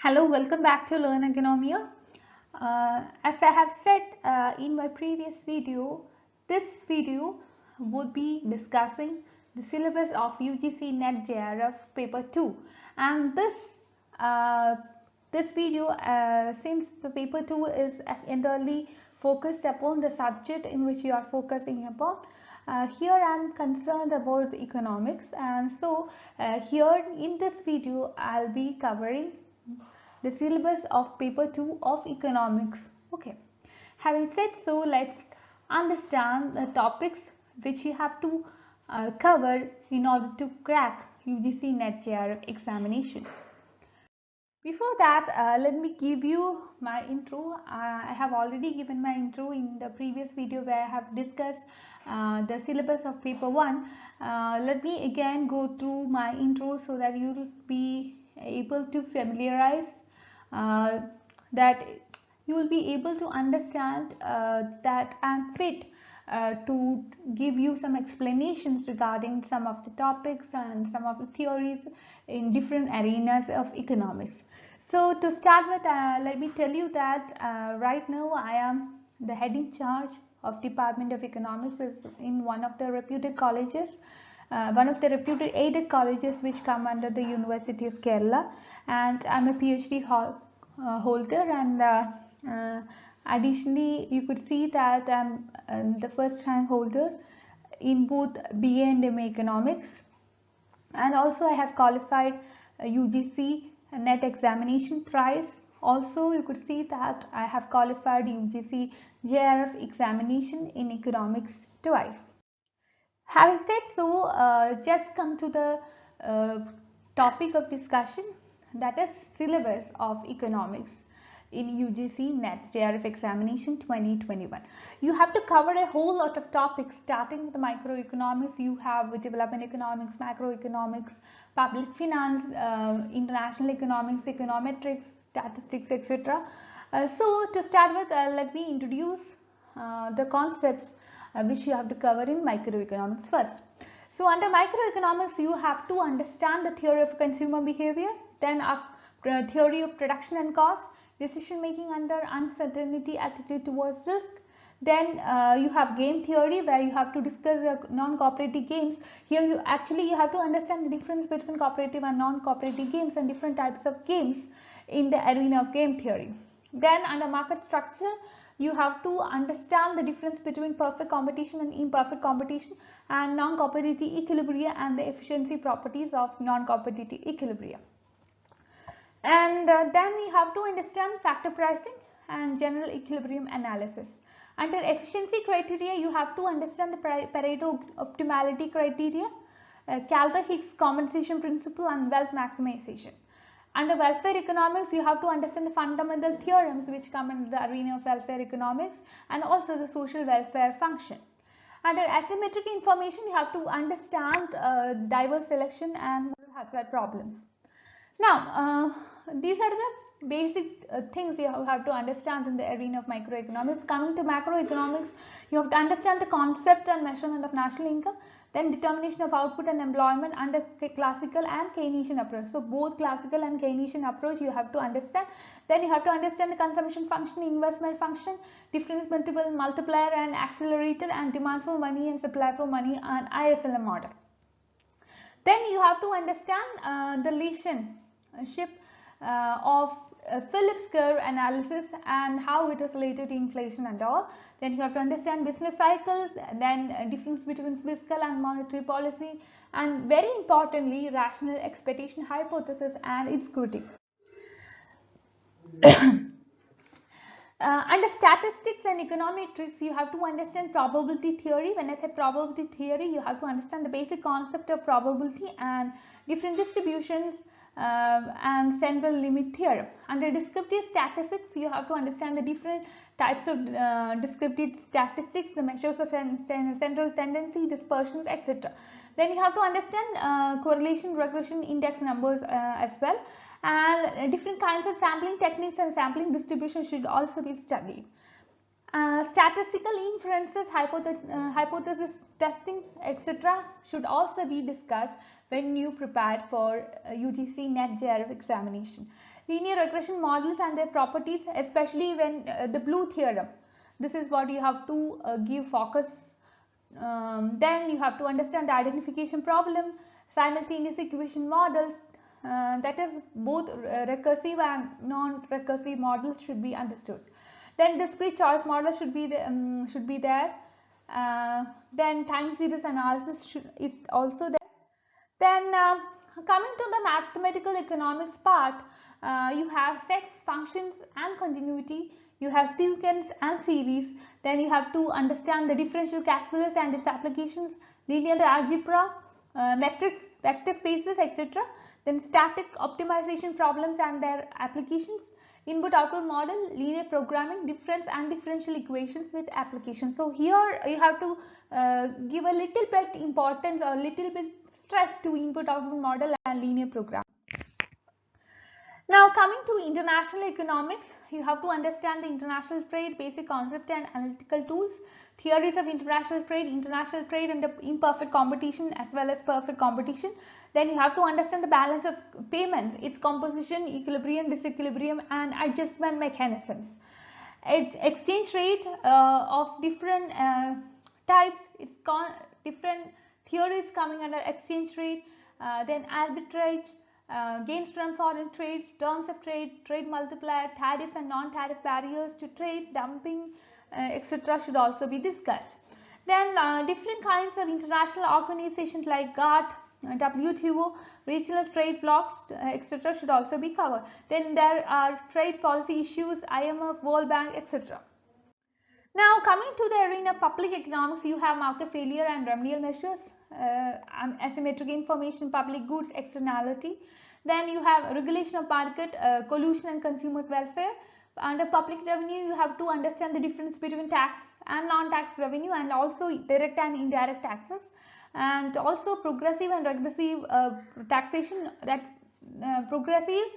Hello, welcome back to Learn Economia. As I have said in my previous video, this video would be discussing the syllabus of UGC NET JRF paper 2, and this video, since the paper 2 is entirely focused upon the subject in which you are focusing upon, here I am concerned about the economics, and so here in this video I will be covering the syllabus of paper 2 of economics. Okay, having said so, let's understand the topics which you have to cover in order to crack UGC NET JRF examination. Before that, let me give you my intro. I have already given my intro in the previous video where I have discussed the syllabus of paper 1. Let me again go through my intro so that you will be able to familiarize that you will be able to understand that I am fit to give you some explanations regarding some of the topics and some of the theories in different arenas of economics. So to start with, let me tell you that right now I am the head in charge of Department of Economics in one of the reputed colleges, one of the reputed aided colleges which come under the University of Kerala, and I'm a PhD holder, and additionally you could see that I'm the first rank holder in both BA and MA Economics, and also I have qualified UGC NET examination thrice. Also you could see that I have qualified UGC JRF examination in economics twice. Having said so, just come to the topic of discussion, that is syllabus of economics in UGC NET JRF examination 2021. You have to cover a whole lot of topics, starting with the microeconomics. You have development economics, macroeconomics, public finance, international economics, econometrics, statistics, etc. So to start with, let me introduce the concepts which you have to cover in microeconomics first. So under microeconomics, you have to understand the theory of consumer behavior, then theory of production and cost, decision making under uncertainty, attitude towards risk. Then you have game theory, where you have to discuss non-cooperative games. Here you have to understand the difference between cooperative and non-cooperative games and different types of games in the arena of game theory. Then under market structure, you have to understand the difference between perfect competition and imperfect competition, and non-competitive equilibria and the efficiency properties of non-competitive equilibria. And then you have to understand factor pricing and general equilibrium analysis. Under efficiency criteria, you have to understand the Pareto optimality criteria, Calther-Hicks compensation principle, and wealth maximization. Under welfare economics, you have to understand the fundamental theorems which come into the arena of welfare economics, and also the social welfare function. Under asymmetric information, you have to understand diverse selection and moral hazard problems. Now, these are the basic things you have to understand in the arena of microeconomics. Coming to macroeconomics, you have to understand the concept and measurement of national income, then determination of output and employment under classical and Keynesian approach. So both classical and Keynesian approach you have to understand. Then you have to understand the consumption function, investment function, difference between multiplier and accelerator, and demand for money and supply for money, and ISLM model. Then you have to understand the relationship of Phillips curve analysis and how it is related to inflation and all. Then you have to understand business cycles, then difference between fiscal and monetary policy, and very importantly, rational expectation hypothesis and its critique. Under statistics and econometrics, you have to understand probability theory. When I say probability theory, you have to understand the basic concept of probability and different distributions and central limit theorem. Under descriptive statistics, you have to understand the different types of descriptive statistics, the measures of central tendency, dispersions, etc. Then you have to understand correlation, regression, index numbers as well. And different kinds of sampling techniques and sampling distribution should also be studied. Statistical inferences, hypothesis testing, etc. should also be discussed when you prepared for UGC NET JRF examination. Linear regression models and their properties, especially when the blue theorem. This is what you have to give focus. Then you have to understand the identification problem, simultaneous equation models, that is both recursive and non-recursive models should be understood. Then discrete choice model should be there. Then time series analysis is also there. Then coming to the mathematical economics part, you have sets, functions and continuity. You have sequence and series. Then you have to understand the differential calculus and its applications, linear algebra, metrics, vector spaces, etc. Then static optimization problems and their applications, input-output model, linear programming, difference and differential equations with applications. So here you have to give a little bit importance or little bit stress to input-output model and linear programming. Now coming to international economics, you have to understand the international trade, basic concept and analytical tools, theories of international trade and the imperfect competition as well as perfect competition. Then you have to understand the balance of payments, its composition, equilibrium, disequilibrium and adjustment mechanisms. Exchange rate of different types, it's different theories coming under exchange rate, then arbitrage, gains from foreign trade, terms of trade, trade multiplier, tariff and non-tariff barriers to trade, dumping, etc. should also be discussed. Then different kinds of international organizations like GATT, WTO, regional trade blocs, etc. should also be covered. Then there are trade policy issues, IMF, World Bank, etc. Now coming to the arena of public economics, you have market failure and remedial measures, asymmetric information, public goods, externality. Then you have regulation of market, collusion and consumers welfare. Under public revenue, you have to understand the difference between tax and non-tax revenue and also direct and indirect taxes, and also progressive and regressive taxation, that progressive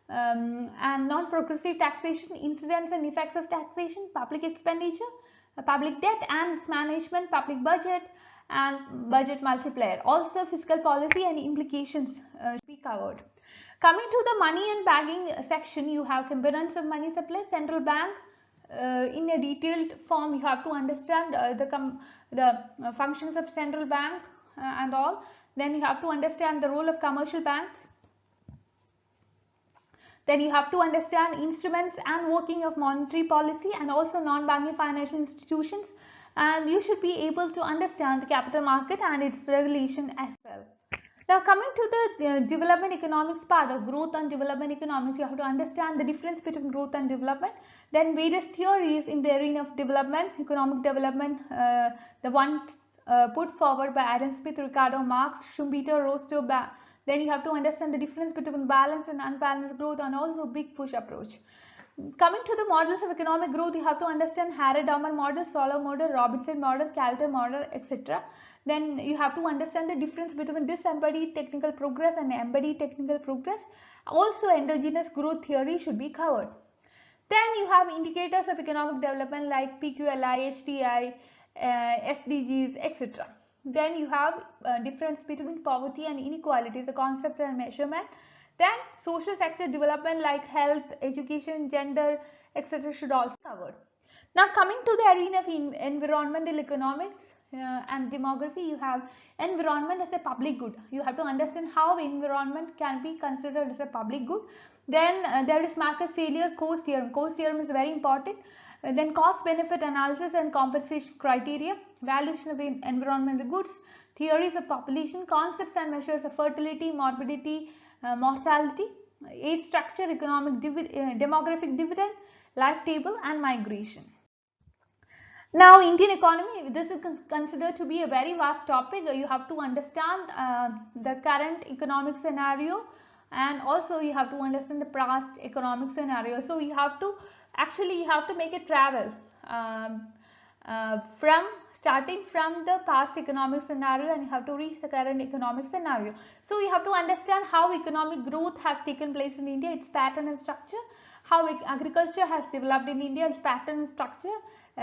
and non-progressive taxation, incidents and effects of taxation, public expenditure, public debt and its management, public budget and budget multiplier. Also fiscal policy and implications should be covered. Coming to the money and banking section, you have components of money supply, central bank. In a detailed form, you have to understand the functions of central bank and all. Then you have to understand the role of commercial banks. Then you have to understand instruments and working of monetary policy and also non-banking financial institutions. And you should be able to understand the capital market and its regulation as well. Now coming to the development economics part of growth and development economics, you have to understand the difference between growth and development. Then various theories in the arena of development, economic development, the ones put forward by Adam Smith, Ricardo Marx, Schumpeter, Rostow. Then you have to understand the difference between balanced and unbalanced growth and also big push approach. Coming to the models of economic growth, you have to understand Harrod-Daumer model, Solow model, Robinson model, Calder model, etc. Then you have to understand the difference between disembodied technical progress and embodied technical progress. Also endogenous growth theory should be covered. Then you have indicators of economic development like PQLI, HDI, SDGs, etc. Then you have difference between poverty and inequality, the concepts and measurement. Then social sector development like health, education, gender, etc. should also be covered. Now coming to the arena of environmental economics and demography, you have environment as a public good. You have to understand how environment can be considered as a public good. Then there is market failure, Coase theorem. Coase theorem is very important. Then cost benefit analysis and compensation criteria, valuation of environmental goods, theories of population, concepts and measures of fertility, morbidity, mortality, age structure, economic demographic dividend, life table and migration. Now Indian economy, this is considered to be a very vast topic. You have to understand the current economic scenario and also you have to understand the past economic scenario. So you have to make a travel from starting from the past economic scenario and you have to reach the current economic scenario. So you have to understand how economic growth has taken place in India, its pattern and structure, how agriculture has developed in India, its pattern and structure,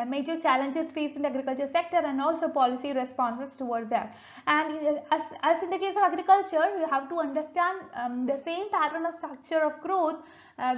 major challenges faced in the agriculture sector, and also policy responses towards that. And as in the case of agriculture, you have to understand the same pattern of structure of growth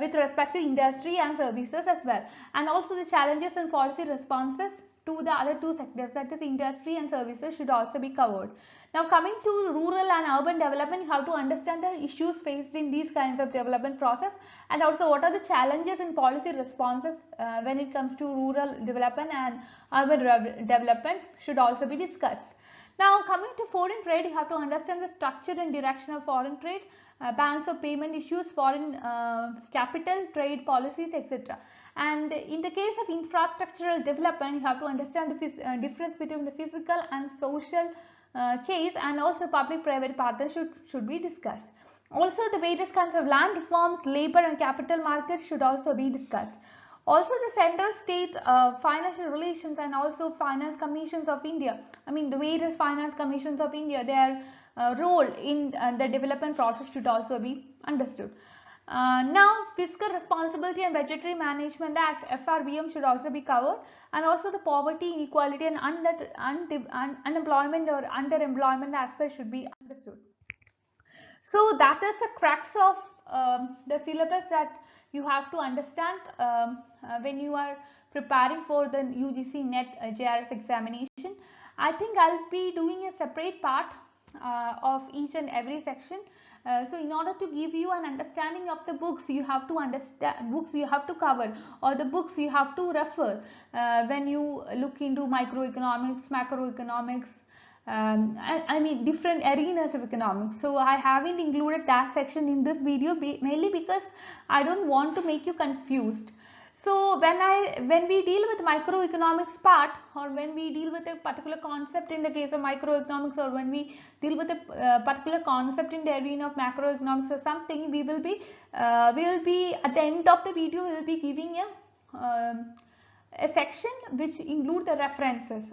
with respect to industry and services as well, and also the challenges and policy responses to the other two sectors, that is industry and services, should also be covered. Now coming to rural and urban development, you have to understand the issues faced in these kinds of development process, and also what are the challenges and policy responses when it comes to rural development and urban development should also be discussed. Now coming to foreign trade, you have to understand the structure and direction of foreign trade, balance of payment issues, foreign capital, trade policies, etc. And in the case of infrastructural development, you have to understand the difference between the physical and social case, and also public-private partnership should be discussed. Also, the various kinds of land reforms, labor and capital markets should also be discussed. Also, the central state financial relations and also finance commissions of India. I mean, the various finance commissions of India, their role in the development process should also be understood. Now, Fiscal Responsibility and Budgetary Management Act (FRBM) should also be covered, and also the poverty, inequality, and unemployment or underemployment aspect should be understood. So that is the crux of the syllabus that you have to understand when you are preparing for the UGC NET JRF examination. I think I'll be doing a separate part of each and every section. So in order to give you an understanding of the books you have to understand, books you have to cover, or the books you have to refer when you look into microeconomics, macroeconomics, I mean different arenas of economics. So I haven't included that section in this video mainly because I don't want to make you confused. So when we deal with microeconomics part, or when we deal with a particular concept in the case of microeconomics, or when we deal with a particular concept in the arena of macroeconomics or something, we will be at the end of the video we will be giving a section which include the references,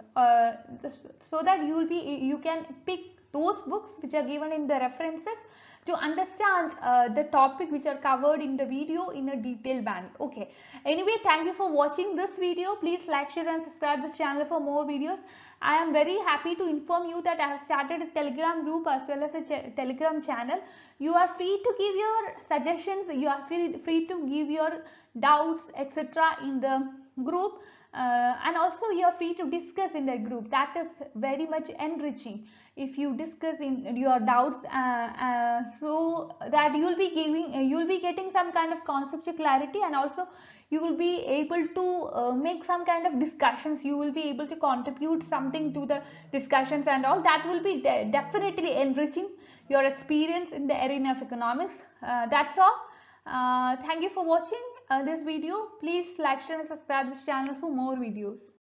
so that you can pick those books which are given in the references to understand the topic which are covered in the video in a detailed manner. Okay. Anyway, thank you for watching this video. Please like, share and subscribe this channel for more videos. I am very happy to inform you that I have started a Telegram group as well as a Telegram channel. You are free to give your suggestions, you are free to give your doubts, etc. in the group, and also you are free to discuss in the group. That is very much enriching if you discuss in your doubts, so that you will be getting some kind of conceptual clarity, and also you will be able to make some kind of discussions. You will be able to contribute something to the discussions and all. That will be definitely enriching your experience in the arena of economics. That's all. Thank you for watching this video. Please like, share and subscribe this channel for more videos.